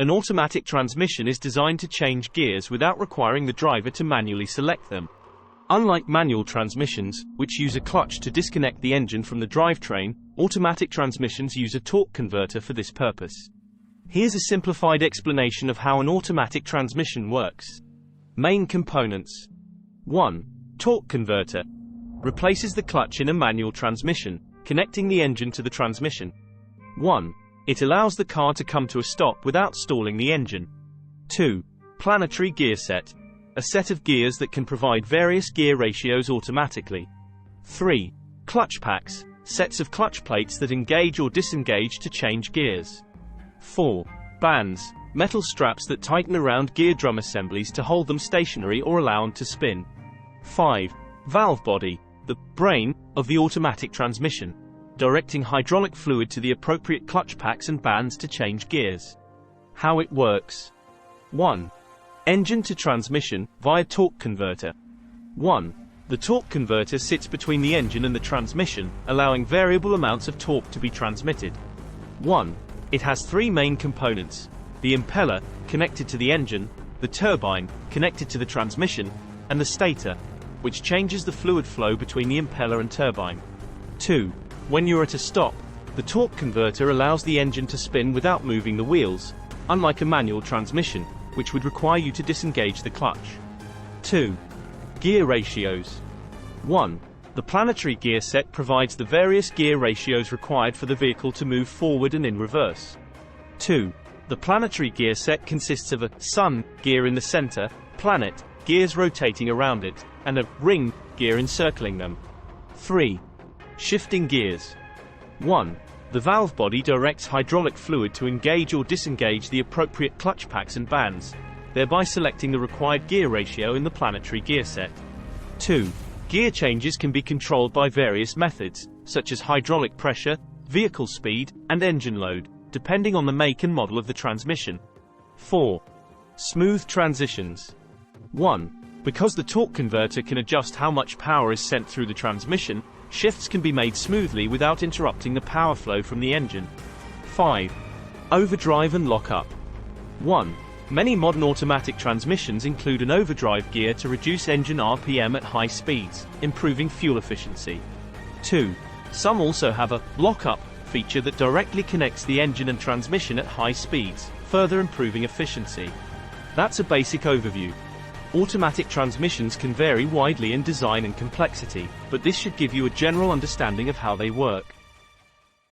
An automatic transmission is designed to change gears without requiring the driver to manually select them. Unlike manual transmissions, which use a clutch to disconnect the engine from the drivetrain, automatic transmissions use a torque converter for this purpose. Here's a simplified explanation of how an automatic transmission works. Main components. 1. Torque converter. Replaces the clutch in a manual transmission, connecting the engine to the transmission. 1. It allows the car to come to a stop without stalling the engine. 2. Planetary gear set. A set of gears that can provide various gear ratios automatically. 3. Clutch packs. Sets of clutch plates that engage or disengage to change gears. 4. Bands. Metal straps that tighten around gear drum assemblies to hold them stationary or allow them to spin. 5. Valve body. The brain of the automatic transmission, directing hydraulic fluid to the appropriate clutch packs and bands to change gears. How it works. 1. Engine to transmission via torque converter. 1. The torque converter sits between the engine and the transmission, allowing variable amounts of torque to be transmitted. 1. It has three main components: the impeller, connected to the engine, the turbine, connected to the transmission, and the stator, which changes the fluid flow between the impeller and turbine. 2. When you're at a stop, the torque converter allows the engine to spin without moving the wheels, unlike a manual transmission, which would require you to disengage the clutch. 2. Gear ratios. 1. The planetary gear set provides the various gear ratios required for the vehicle to move forward and in reverse. 2. The planetary gear set consists of a sun gear in the center, planet gears rotating around it, and a ring gear encircling them. 3. Shifting gears. 1. The valve body directs hydraulic fluid to engage or disengage the appropriate clutch packs and bands, thereby selecting the required gear ratio in the planetary gear set. 2. Gear changes can be controlled by various methods, such as hydraulic pressure, vehicle speed, and engine load, depending on the make and model of the transmission. 4. Smooth transitions. 1. Because the torque converter can adjust how much power is sent through the transmission, shifts can be made smoothly without interrupting the power flow from the engine. 5. Overdrive and lock-up. 1. Many modern automatic transmissions include an overdrive gear to reduce engine RPM at high speeds, improving fuel efficiency. 2. Some also have a lock-up feature that directly connects the engine and transmission at high speeds, further improving efficiency. That's a basic overview. Automatic transmissions can vary widely in design and complexity, but this should give you a general understanding of how they work.